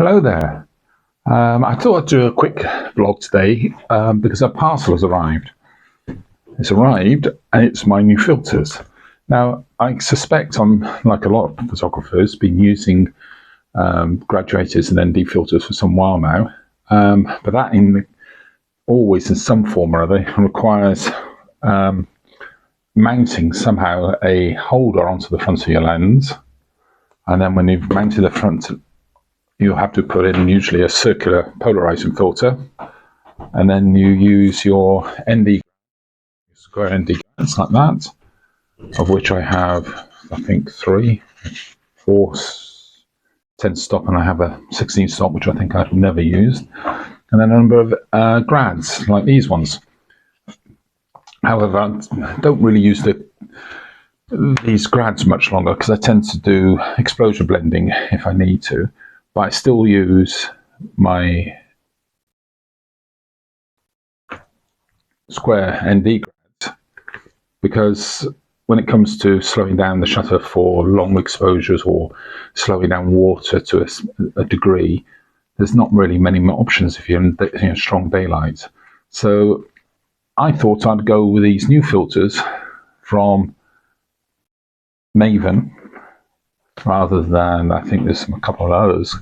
Hello there. I thought I'd do a quick vlog today because a parcel has arrived. It's arrived and it's my new filters. Now, I suspect I'm, like a lot of photographers, been using graduators and ND filters for some while now, but that always in some form or other requires mounting somehow a holder onto the front of your lens, and then when you've mounted the front, you have to put in usually a circular polarizing filter, and then you use your ND, square ND grads like that, of which I have, I think, 3, 4 10 stop, and I have a 16 stop, which I think I've never used, and then a number of grads like these ones. However, I don't really use these grads much longer because I tend to do exposure blending if I need to. But I still use my square ND grads because when it comes to slowing down the shutter for long exposures or slowing down water to a degree, there's not really many options if you're in strong daylight. So I thought I'd go with these new filters from Maven, rather than, I think there's a couple of others,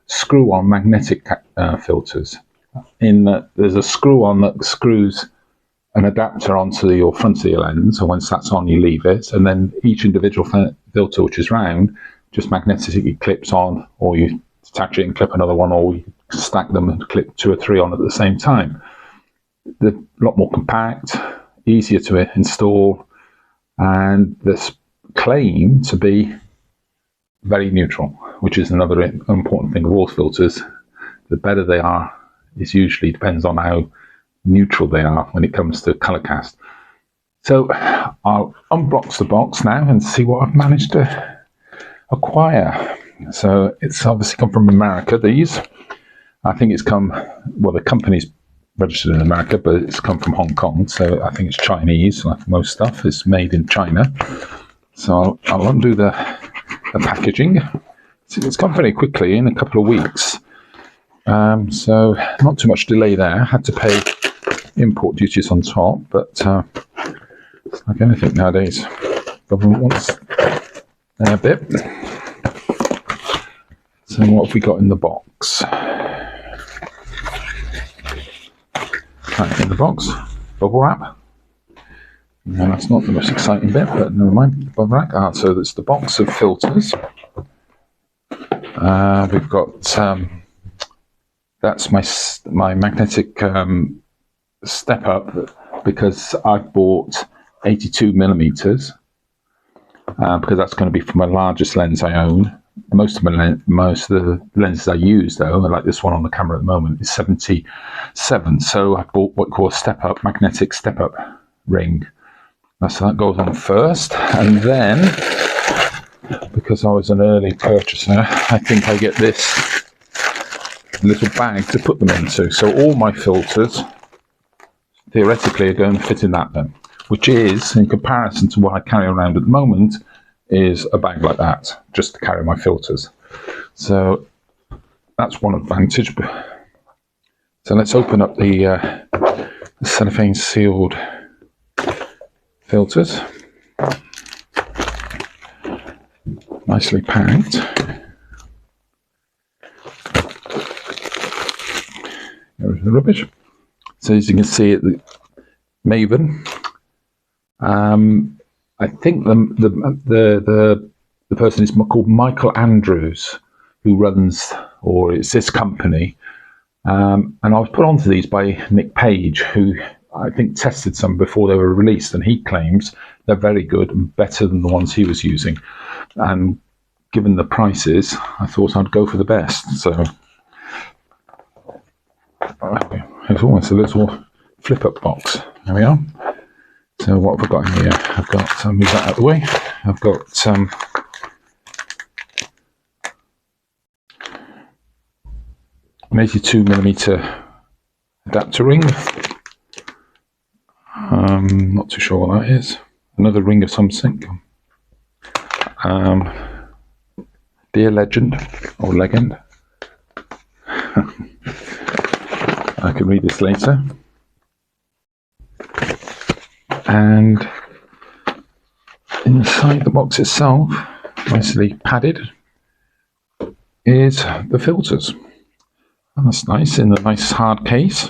screw-on magnetic filters. In that there's a screw-on that screws an adapter onto your front of your lens, and once that's on, you leave it, and then each individual filter, which is round, just magnetically clips on, or you attach it and clip another one, or you stack them and clip 2 or 3 on at the same time. They're a lot more compact, easier to install, and this claim to be very neutral, which is another important thing of all filters. The better they are, it usually depends on how neutral they are when it comes to color cast. So I'll unbox the box now and see what I've managed to acquire. So it's obviously come from America, these. I think it's come, well, the company's registered in America, but it's come from Hong Kong, so I think it's Chinese, like most stuff is made in China. So I'll undo the packaging. It's come very quickly, in a couple of weeks, so not too much delay there. I had to pay import duties on top, but it's like anything nowadays, government wants their bit. So what have we got in the box? Right, in the box, bubble wrap. No, that's not the most exciting bit, but never mind. Bubble wrap. So that's the box of filters. We've got that's my magnetic step up, because I bought 82 millimeters because that's going to be for my largest lens I own. Most of the lenses I use, though, like this one on the camera at the moment, is 77. So I bought what we call a magnetic step up ring. So that goes on first, and then, because I was an early purchaser, I think I get this little bag to put them into. So all my filters, theoretically, are going to fit in that then, which is, in comparison to what I carry around at the moment, is a bag like that, just to carry my filters. So that's one advantage. So let's open up the cellophane sealed filters, nicely packed. There's the rubbish. So as you can see, the Maven. I think the person is called Michael Andrews, who runs, or it's this company. And I was put onto these by Nick Page, who I think tested some before they were released, and he claims they're very good and better than the ones he was using. And given the prices, I thought I'd go for the best. So it's almost a little flip-up box. There we are. So what have I got in here? I've got, I'll move that out of the way. I've got an 82 millimeter adapter ring. Not too sure what that is. Another ring of something. Dear Legend or Legend. I can read this later. And inside the box itself, nicely padded, is the filters. And that's nice, in a nice hard case.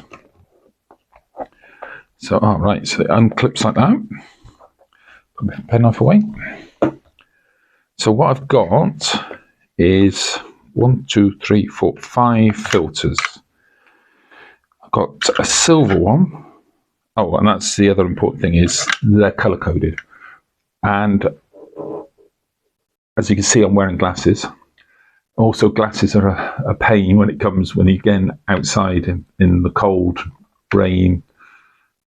So, right, so it unclips like that. Put my pen knife away. So what I've got is 1, 2, 3, 4, 5 filters. I've got a silver one. Oh, and that's the other important thing, is they're color coded. And as you can see, I'm wearing glasses. Also, glasses are a pain when you get outside in the cold, rain,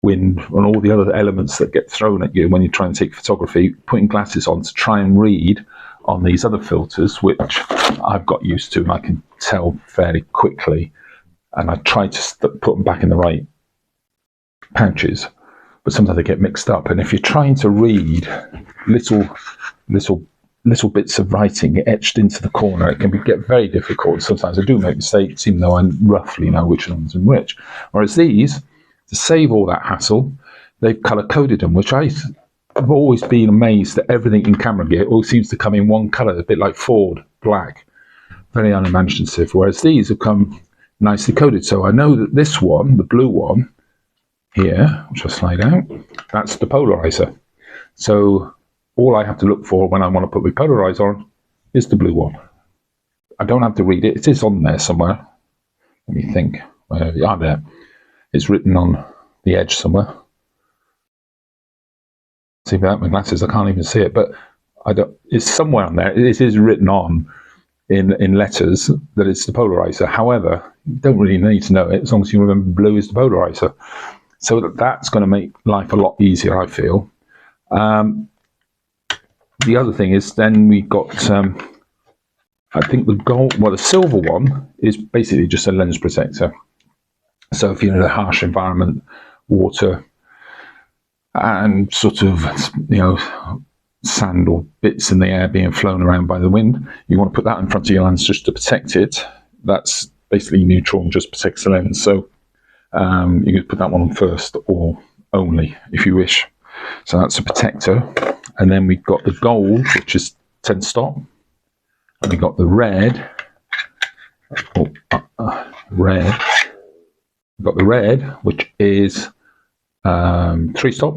wind, and all the other elements that get thrown at you when you try and take photography. Putting glasses on to try and read on these other filters, which I've got used to and I can tell fairly quickly. And I try to put them back in the right pouches, but sometimes they get mixed up. And if you're trying to read little bits of writing etched into the corner, it can get very difficult. Sometimes I do make mistakes, even though I roughly know which one's in which. Whereas these, to save all that hassle, they've color coded them, which I've always been amazed that everything in camera gear all seems to come in one color, a bit like Ford black, very unimaginative. Whereas these have come nicely coded. So I know that this one, the blue one here, which I'll slide out, that's the polarizer. So all I have to look for when I want to put my polarizer on is the blue one. I don't have to read it. It is on there somewhere. Let me think. There. It's written on the edge somewhere. See, without my glasses, I can't even see it. But it's somewhere on there. It is written on in letters that it's the polarizer. However, you don't really need to know it as long as you remember blue is the polarizer. So that's going to make life a lot easier, I feel. The other thing is then we got, I think the silver one is basically just a lens protector. So if you're in a harsh environment, water, and sort of, sand or bits in the air being flown around by the wind, you want to put that in front of your lens just to protect it. That's basically neutral and just protects the lens. So you can put that one on first or only if you wish. So that's a protector. And then we've got the gold, which is 10 stop. And we've got the red. Red. We've got the red, which is 3 stop.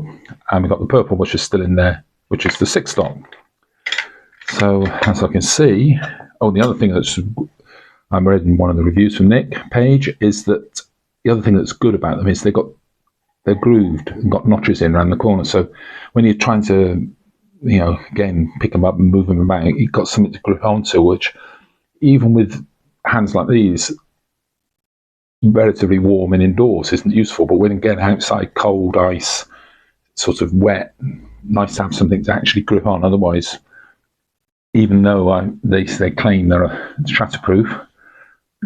And we've got the purple, which is still in there, which is the 6 stop. So as I can see, the other thing that's I read in one of the reviews from Nick Page is that the other thing that's good about them is they're grooved and got notches in around the corner. So when you're trying to, again, pick them up and move them about, you've got something to grip onto, which even with hands like these, relatively warm and indoors isn't useful. But when you get outside, cold, ice, sort of wet, nice to have something to actually grip on. Otherwise, even though they claim they're shatterproof,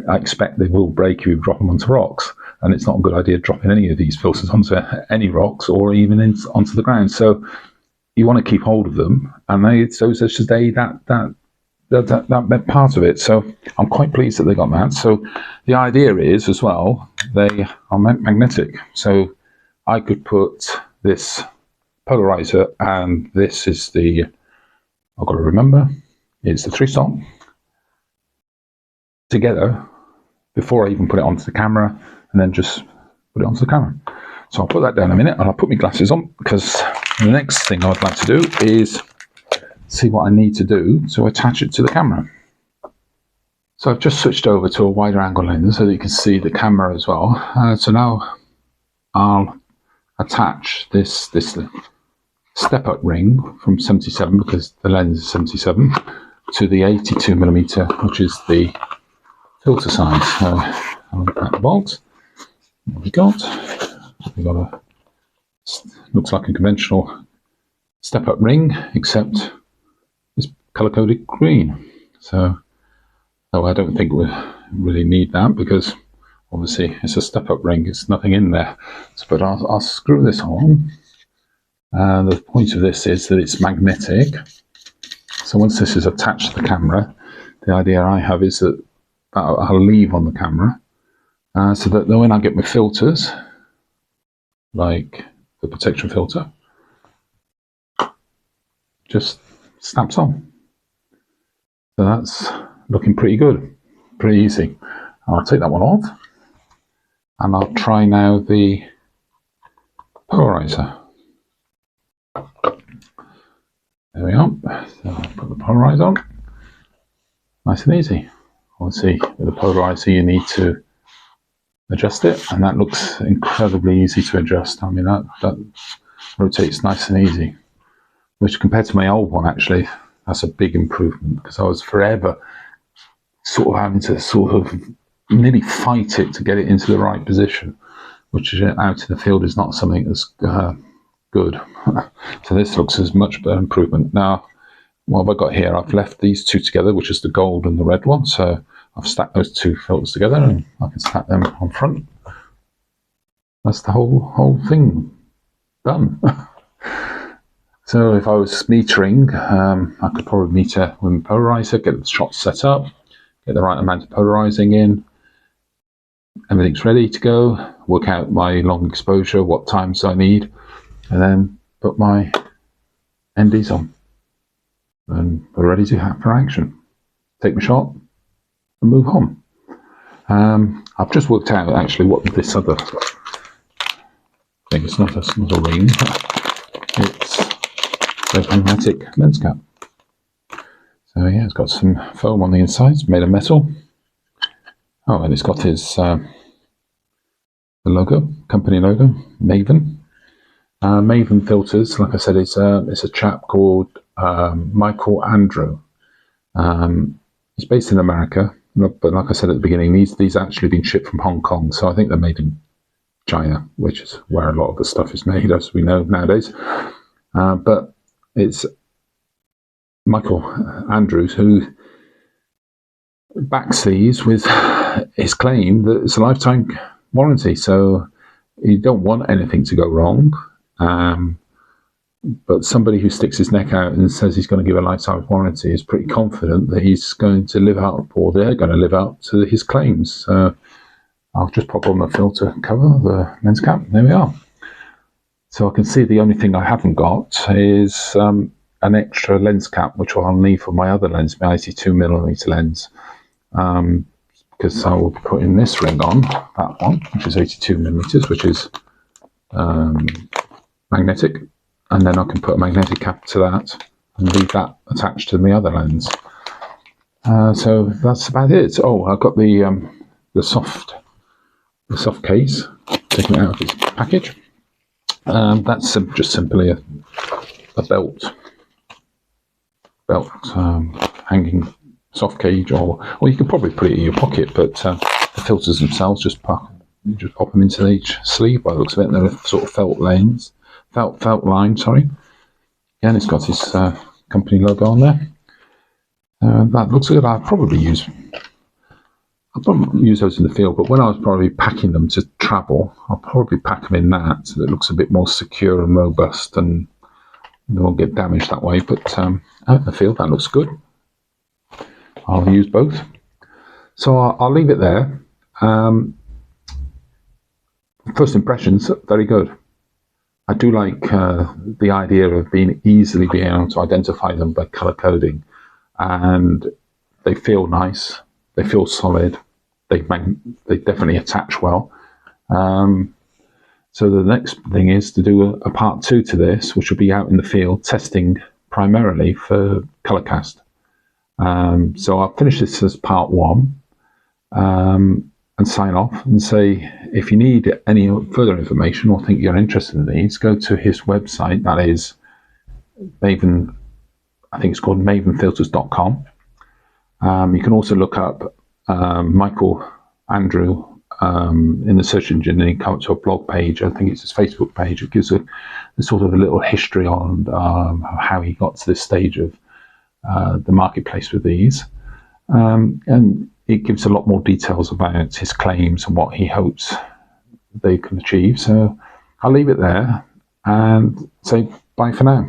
I expect they will break if you drop them onto rocks. And it's not a good idea dropping any of these filters onto any rocks or even onto the ground. So you want to keep hold of them, and those are today that part of it. So I'm quite pleased that they got that. So the idea is as well, they are magnetic. So I could put this polarizer, and this is I've got to remember, it's the 3 stop together before I even put it onto the camera, and then just put it onto the camera. So I'll put that down a minute, and I'll put my glasses on, because the next thing I'd like to do is see what I need to do to attach it to the camera. So I've just switched over to a wider angle lens so that you can see the camera as well. So now I'll attach this step-up ring from 77, because the lens is 77, to the 82mm, which is the filter size. So I'll look at the bolt. What we got? Looks like a conventional step-up ring, except it's color-coded green. So I don't think we really need that, because obviously it's a step-up ring, it's nothing in there. But I'll screw this on. The point of this is that it's magnetic. So once this is attached to the camera, the idea I have is that I'll leave on the camera, so that when I get my filters, like the protection filter, just snaps on. So that's looking pretty good, pretty easy. I'll take that one off, and I'll try now the polarizer. There we are. So I'll put the polarizer on. Nice and easy. Obviously, with the polarizer, you need to adjust it, and that looks incredibly easy to adjust. I mean, that rotates nice and easy, which compared to my old one, actually, that's a big improvement, because I was forever sort of having to sort of nearly fight it to get it into the right position, which is out in the field is not something that's good. So this looks as much better improvement. Now, what have I got here? I've left these two together, which is the gold and the red one. So I've stacked those two filters together, and I can stack them on front. That's the whole thing done. So if I was metering, I could probably meter with a polarizer, get the shot set up, get the right amount of polarizing in. Everything's ready to go. Work out my long exposure, what times I need, and then put my NDs on. And we're ready for action. Take my shot and move on. I've just worked out actually what this other thing, it's not a ring, it's a magnetic lens cap. So yeah, it's got some foam on the inside, it's made of metal. Oh, and it's got his the logo, company logo, Maven. Maven Filters, like I said, it's a chap called Michael Andrew. He's based in America, but like I said at the beginning, these actually been shipped from Hong Kong, so I think they're made in China, which is where a lot of the stuff is made, as we know nowadays. But it's Michael Andrews who backs these with his claim that it's a lifetime warranty, so you don't want anything to go wrong. But somebody who sticks his neck out and says he's going to give a lifetime warranty is pretty confident that he's going to live up, or they're going to live up to his claims. So I'll just pop on the filter cover, the lens cap. There we are. So I can see the only thing I haven't got is an extra lens cap, which I'll need for my other lens, my 82mm lens. Because I will be putting this ring on, that one, which is 82mm, which is magnetic, and then I can put a magnetic cap to that and leave that attached to my other lens. So that's about it. Oh, I've got the soft case, taking it out of its package. That's just simply a belt hanging soft cage, or you could probably put it in your pocket, but the filters themselves just pop them into each sleeve by the looks of it. They're a sort of felt line, sorry. Again, it's got this company logo on there. That looks good. I'll probably use those in the field, but when I was probably packing them to travel, I'll probably pack them in that, so that it looks a bit more secure and robust, and they won't get damaged that way. But out in the field, that looks good. I'll use both. So I'll leave it there. First impressions, very good. I do like the idea of easily being able to identify them by color coding, and they feel nice. They feel solid. They definitely attach well. So the next thing is to do a part 2 to this, which will be out in the field testing primarily for color cast. So I'll finish this as part 1 and sign off and say, if you need any further information or think you're interested in these, go to his website. That is Maven, I think it's called mavenfilters.com. You can also look up Michael Andrew in the search engine, and you come to a blog page. I think it's his Facebook page. It gives a sort of a little history on how he got to this stage of the marketplace with these, and it gives a lot more details about his claims and what he hopes they can achieve. So I'll leave it there and say bye for now.